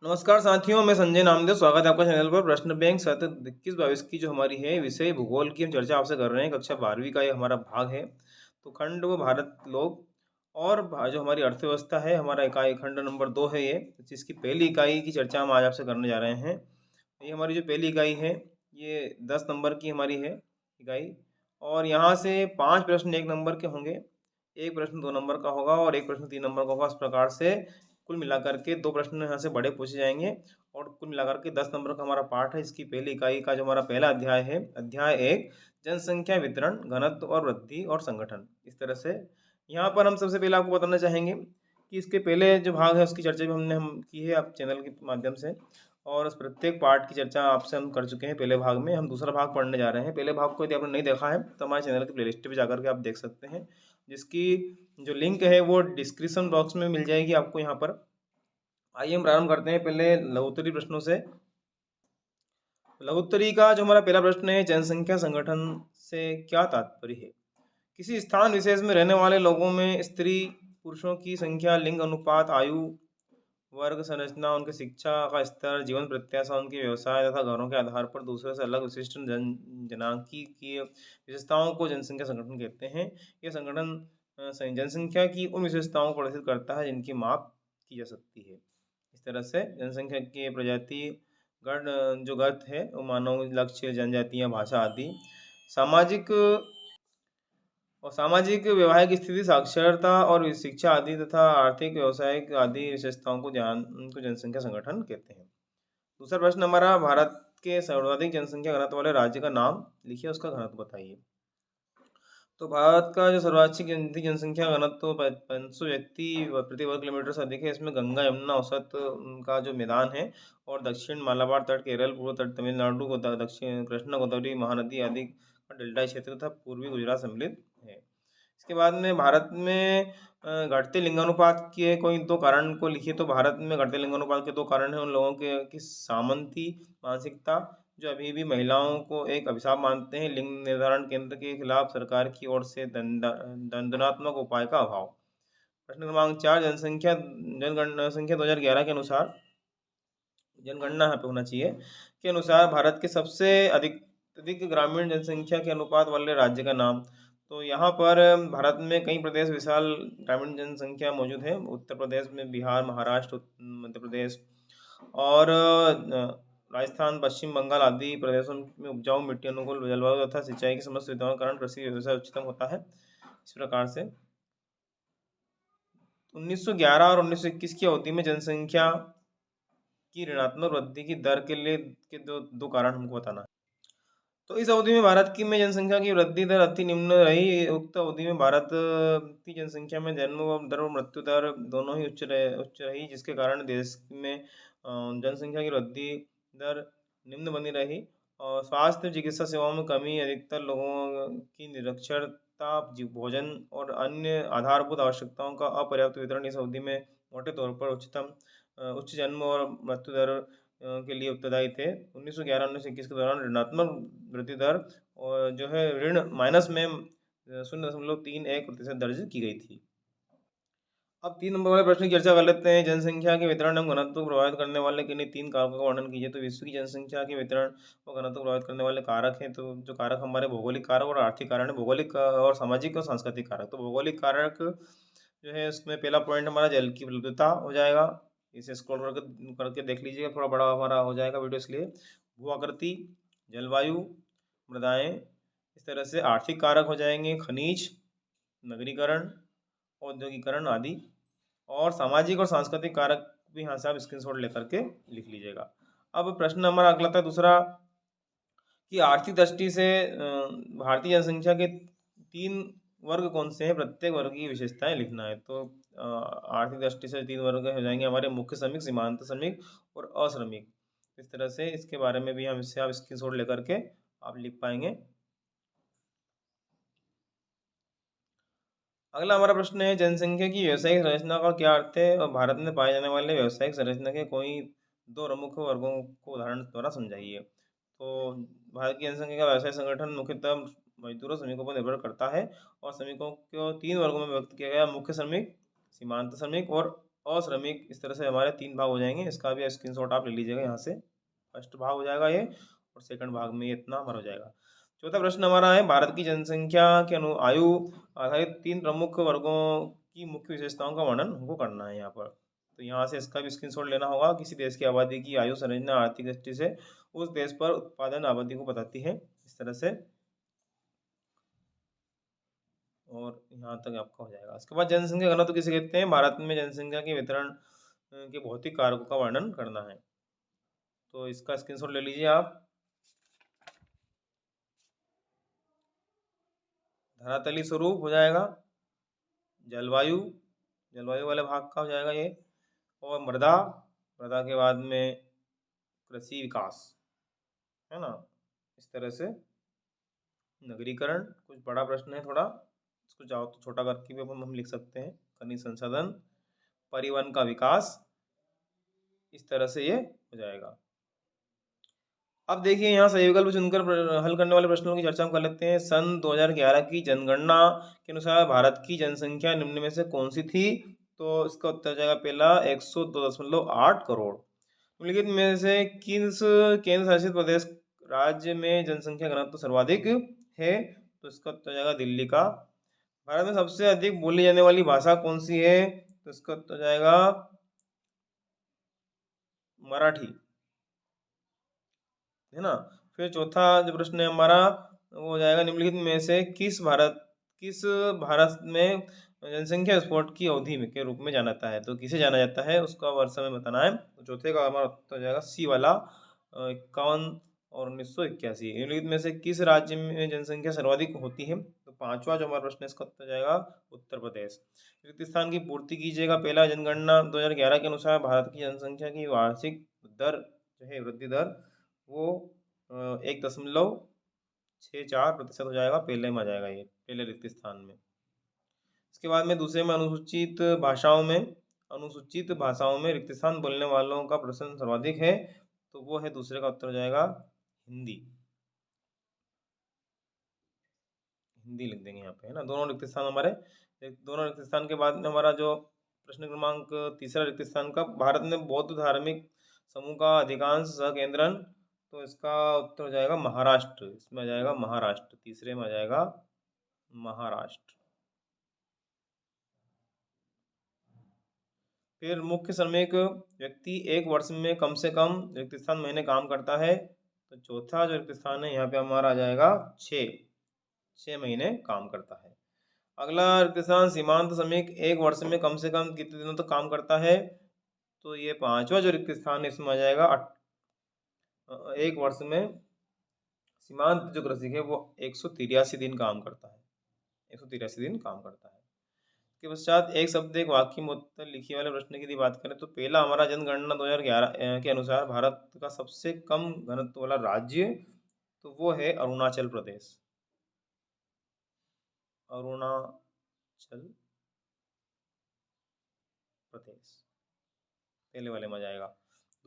नमस्कार साथियों, मैं संजय नामदेव। स्वागत है आपका चैनल पर। प्रश्न बैंक सत्र 21-22 की जो हमारी है विषय भूगोल की हम चर्चा आपसे कर रहे हैं। कक्षा 12वीं का ये हमारा भाग है। तो खंड व भारत लोग और जो हमारी अर्थव्यवस्था है, हमारा इकाई खंड नंबर 2 है ये, जिसकी पहली इकाई की चर्चा हम आज आपसे करने जा रहे हैं। ये हमारी जो पहली इकाई है, ये 10 नंबर की हमारी है इकाई, और यहाँ से 5 प्रश्न 1 नंबर के होंगे, 1 प्रश्न 2 नंबर का होगा और 1 प्रश्न 3 नंबर का होगा। इस प्रकार से कुल मिलाकर के 2 प्रश्न यहाँ से बड़े पूछे जाएँगे और कुल मिलाकर के 10 नंबर का हमारा पाठ है। इसकी पहली इकाई का जो हमारा पहला अध्याय है, अध्याय 1, जनसंख्या वितरण, घनत्व और वृद्धि और संगठन। इस तरह से यहाँ पर हम सबसे पहले आपको बताना चाहेंगे कि इसके पहले जो भाग है उसकी चर्चा भी हम की है आप चैनल के माध्यम से, और उस प्रत्येक पार्ट की चर्चा आपसे हम कर चुके हैं पहले भाग में। हम दूसरा भाग पढ़ने जा रहे हैं। पहले भाग को यदि आपने नहीं देखा है तो हमारे चैनल की प्लेलिस्ट पे जाकर के आप देख सकते हैं, जिसकी जो लिंक है वो डिस्क्रिप्शन बॉक्स में मिल जाएगी आपको यहाँ पर। आइए हम प्रारंभ करते हैं पहले लघुत्तरी प्रश्नों से। लघुत्तरी का जो हमारा पहला प्रश्न है, जनसंख्या संगठन से क्या तात्पर्य है? किसी स्थान विशेष में रहने वाले लोगों में स्त्री पुरुषों की संख्या, लिंग अनुपात, आयु वर्ग संरचना, उनकी शिक्षा का स्तर, जीवन प्रत्याशा, उनके व्यवसाय तथा घरों के आधार पर दूसरे से अलग विशिष्ट जनांकीय विशेषताओं को जनसंख्या संगठन कहते हैं। यह संगठन जनसंख्या की उन विशेषताओं को प्रदर्शित करता है जिनकी माप की जा सकती है। इस तरह से जनसंख्या के प्रजाति गण जो गर्त है वो मानव लक्ष्य, जनजातियाँ, भाषा आदि, सामाजिक सामाजिक वैवाहिक स्थिति, साक्षरता और शिक्षा आदि तथा आर्थिक व्यावसायिक आदि विशेषताओं को उनको जनसंख्या संगठन कहते हैं। दूसरा प्रश्न हमारा, भारत के सर्वाधिक जनसंख्या घनत्व वाले राज्य का नाम लिखिए, उसका घनत्व बताइए। तो भारत का जो सर्वाधिक जनसंख्या घनत्व 500 व्यक्ति प्रति वर्ग किलोमीटर से अधिक है। इसमें गंगा यमुना औसत का जो मैदान है और दक्षिण मालाबार तट, केरल, पूर्व तट तमिलनाडु, दक्षिण कृष्णा गोदावरी महानदी आदि का डेल्टा क्षेत्र तथा पूर्वी गुजरात सम्मिलित है। इसके बाद में भारत में घटते लिंगानुपात के कोई 2 कारण को लिखिए। तो भारत में घटते लिंगानुपात के 2 कारण हैं उन लोगों के की सामंती मानसिकता, जो अभी भी महिलाओं को एक अभिशाप मानते हैं, लिंग निर्धारण केंद्र के खिलाफ सरकार की ओर से दंडात्मक उपाय का अभाव। प्रश्न क्रमांक 4, जनगणना 2011 के अनुसार, जनगणना यहाँ पे होना चाहिए, के अनुसार भारत के सबसे अधिक ग्रामीण जनसंख्या के अनुपात वाले राज्य का नाम। तो यहाँ पर भारत में कई प्रदेश विशाल ग्रामीण जनसंख्या मौजूद है। उत्तर प्रदेश में, बिहार, महाराष्ट्र, मध्य प्रदेश और राजस्थान, पश्चिम बंगाल आदि प्रदेशों में उपजाऊ मिट्टी, अनुकूल जलवायु तथा सिंचाई की समस्त सुविधाओं के कारण कृषि व्यवसाय उच्चतम होता है। इस प्रकार से 1911 और 1921 की अवधि में जनसंख्या की ऋणात्मक वृद्धि की दर के लिए के दो कारण हमको बताना है। तो इस अवधि में भारत की में जनसंख्या की वृद्धि दर अति निम्न रही। उक्त अवधि में भारत की जनसंख्या में जन्म दर और मृत्यु दर दोनों ही उच्च रही, जिसके कारण देश में जनसंख्या की वृद्धि दर निम्न बनी रही। और स्वास्थ्य चिकित्सा सेवाओं में कमी, अधिकतर लोगों की निरक्षरता, भोजन और अन्य आधारभूत आवश्यकताओं का अपर्याप्त वितरण इस अवधि में मोटे तौर पर उच्च जन्म और मृत्यु दर के लिए उत्तरदायी थे। 1911-1921 के दौरान ऋणात्मक वृद्धि दर और जो है ऋण माइनस में 0.31% दर्ज की गई थी। अब 3 नंबर वाले प्रश्न की चर्चा कर लेते हैं। जनसंख्या के वितरण एवं घनत्व को प्रभावित करने वाले किन्हीं 3 कारकों का वर्णन कीजिए। तो विश्व की जनसंख्या के वितरण और घनत्व को प्रभावित करने वाले कारक हैं। तो जो कारक हमारे भौगोलिक कारक और आर्थिक कारण है, भौगोलिक और सामाजिक और सांस्कृतिक कारक। तो भौगोलिक कारक जो है उसमें पहला पॉइंट हमारा जल की उपलब्धता हो जाएगा। इसे स्क्रॉल करके देख लीजिएगा, थोड़ा बड़ा हमारा हो जाएगा वीडियो इसलिए। भू आकृति, जलवायु, मृदाएँ, इस तरह से आर्थिक कारक हो जाएंगे, खनिज, नगरीकरण, औद्योगिकरण आदि, और सामाजिक और सांस्कृतिक कारक भी यहाँ से आप स्क्रीनशॉट लेकर के लिख लीजिएगा। अब प्रश्न हमारा अगला था दूसरा, कि आर्थिक दृष्टि से भारतीय जनसंख्या के 3 वर्ग कौन से हैं, प्रत्येक वर्ग की विशेषताएं लिखना है। तो आर्थिक दृष्टि से 3 वर्ग हो जाएंगे हमारे, मुख्य श्रमिक, सीमांत श्रमिक और अश्रमिक। इस तरह से इसके बारे में भी हम इससे आप स्क्रीनशॉट लेकर के आप लिख पाएंगे। अगला हमारा प्रश्न है, जनसंख्या की व्यावसायिक संरचना का क्या अर्थ है और भारत में पाए जाने वाले व्यावसायिक संरचना के कोई 2 प्रमुख वर्गों को उदाहरण द्वारा समझाइए। तो भारत की जनसंख्या का व्यवसाय संगठन मुख्यतः मजदूरों, श्रमिकों पर निर्भर करता है और श्रमिकों को 3 वर्गों में व्यक्त किया गया, मुख्य श्रमिक, सीमांत श्रमिक और अश्रमिक, इस तरह से हमारे 3 भाग हो जाएंगे। इसका भी स्क्रीनशॉट आप ले लीजिएगा यहाँ से। फर्स्ट भाग हो जाएगा ये, और सेकंड भाग में ये इतना हमारा हो जाएगा। चौथा प्रश्न हमारा है, भारत की जनसंख्या के आयु आधारित 3 प्रमुख वर्गों की मुख्य विशेषताओं का वर्णन हमको करना है यहाँ पर। तो यहाँ से इसका भी स्क्रीनशॉट लेना होगा। किसी देश की आबादी की आयु संरचना आर्थिक दृष्टि से उस देश पर उत्पादन आबादी को बताती है, इस तरह से। और यहाँ तक आपका हो जाएगा। उसके बाद जनसंख्या घनत्व किसे कहते हैं? भारत में जनसंख्या के वितरण के भौतिक कारकों का वर्णन करना है। तो इसका स्क्रीनशॉट ले लीजिए आप। धरातलीय स्वरूप हो जाएगा, जलवायु, जलवायु वाले भाग का हो जाएगा ये, और मृदा, मृदा के बाद में कृषि विकास, है ना, इस तरह से। नगरीकरण कुछ बड़ा प्रश्न है थोड़ा, इसको चाहो तो छोटा करके भी हम लिख सकते हैं। खनिज संसाधन, परिवहन का विकास, इस तरह से ये हो जाएगा। अब देखिए यहाँ सही विकल्प चुनकर हल करने वाले प्रश्नों की चर्चा हम कर लेते हैं। सन 2011 की जनगणना के अनुसार भारत की जनसंख्या निम्न में से कौन सी थी? तो इसका उत्तर हो जाएगा पहला 102.8 करोड़। निम्नलिखित में से किस केंद्र शासित प्रदेश राज्य में जनसंख्या घनत्व सर्वाधिक है? तो इसका उत्तर हो जाएगा दिल्ली का। भारत में सबसे अधिक बोली जाने वाली भाषा कौन सी है? तो इसका उत्तर हो जाएगा मराठी, है ना। फिर चौथा जो प्रश्न है हमारा, वो हो जाएगा निम्नलिखित में से किस भारत में जनसंख्या विस्फोट की अवधि में के रूप में जाना जाता है? तो किसे जाना जाता है उसका वर्ष हमें बताना है। तो चौथे का हमारा उत्तर हो जाएगा सी वाला, 51 और 1981। निम्नलिखित में से किस राज्य में जनसंख्या सर्वाधिक होती है? तो पांचवा जो हमारा प्रश्न है इसका उत्तर जाएगा उत्तर प्रदेश। रिक्त स्थान की पूर्ति कीजिएगा। पहला, जनगणना 2011 के अनुसार भारत की जनसंख्या की वार्षिक दर जो है, वृद्धि दर, वो 1.64% हो जाएगा, पहले में आ जाएगा ये, पहले रिक्त स्थान में। इसके बाद में दूसरे में अनुसूचित भाषाओं में रिक्त स्थान बोलने वालों का प्रश्न सर्वाधिक है, तो वो है दूसरे का उत्तर हो जाएगा हिंदी। हिंदी लिख देंगे यहाँ पे, है ना। दोनों रिक्त स्थान हमारे, दोनों रिक्त स्थान के बाद में हमारा जो प्रश्न क्रमांक तीसरा रिक्त स्थान का, भारत में बौद्ध धार्मिक समूह का अधिकांश सहकेंद्रन, तो इसका उत्तर हो जाएगा महाराष्ट्र। इसमें आ जाएगा महाराष्ट्र, तीसरे में आ जाएगा महाराष्ट्र। फिर मुख्य श्रमिक व्यक्ति एक वर्ष में कम से कम रिक्त स्थान महीने काम करता है, तो चौथा जो रिक्त स्थान है यहाँ पे हमारा आ जाएगा 6 महीने काम करता है। अगला रिक्त स्थान सीमांत श्रमिक एक वर्ष में कम से कम कितने दिनों तक काम करता है? तो ये पांचवा जो रिक्त स्थान है इसमें आ जाएगा एक वर्ष में सीमांत जो कृषिक है वो 183 दिन काम करता है, 183 दिन काम करता है। इसके पश्चात एक शब्द एक वाक्य में उत्तर लिखिए वाले प्रश्न की यदि बात करें, तो पहला हमारा जनगणना 2011 के अनुसार भारत का सबसे कम घनत्व वाला राज्य, तो वो है अरुणाचल प्रदेश। अरुणाचल प्रदेश पहले वाले में आ जाएगा।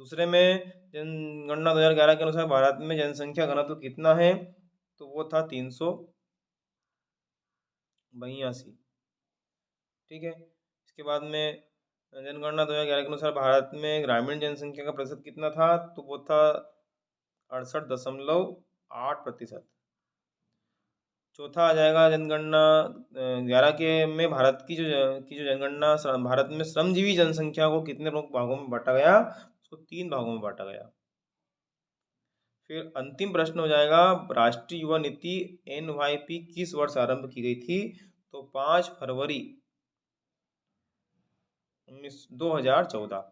दूसरे में जनगणना 2011 के अनुसार भारत में जनसंख्या घनत्व कितना है? तो वो था 382। ठीक है। इसके बाद में जनगणना 2011 के अनुसार भारत में ग्रामीण जनसंख्या का प्रतिशत कितना था? तो वो था 68.8%। चौथा आ जाएगा जनगणना 11 के में भारत की जो जनगणना भारत में श्रमजीवी जनसंख्या को कितने प्रमुख भागों में बांटा गया? उसको 3 भागों में बांटा गया। फिर अंतिम प्रश्न हो जाएगा, राष्ट्रीय युवा नीति NYP किस वर्ष आरंभ की गई थी? तो 5 फरवरी 2014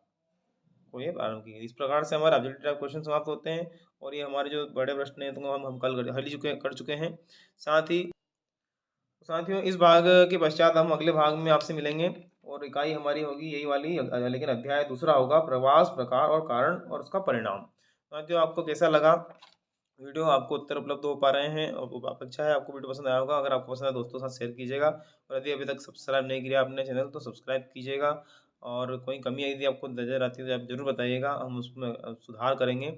को ये आरंभ की गई। इस प्रकार से हमारे ऑब्जेक्टिव टाइप क्वेश्चन समाप्त होते हैं, और ये हमारे जो बड़े प्रश्न हैं तो हम कल कर चुके हैं। साथियों, इस भाग के पश्चात हम अगले भाग में आपसे मिलेंगे, और इकाई हमारी होगी यही वाली, लेकिन अध्याय दूसरा होगा प्रवास, प्रकार और कारण और उसका परिणाम। साथियों, आपको कैसा लगा वीडियो? आपको उत्तर उपलब्ध हो पा रहे हैं, और अच्छा है, आपको वीडियो पसंद आया होगा। अगर आपको पसंद है दोस्तों के साथ शेयर कीजिएगा, और यदि अभी तक सब्सक्राइब नहीं किया आपने चैनल तो सब्सक्राइब कीजिएगा। और कोई कमी यदि आपको नज़र आती है तो आप जरूर बताइएगा, हम उसमें सुधार करेंगे।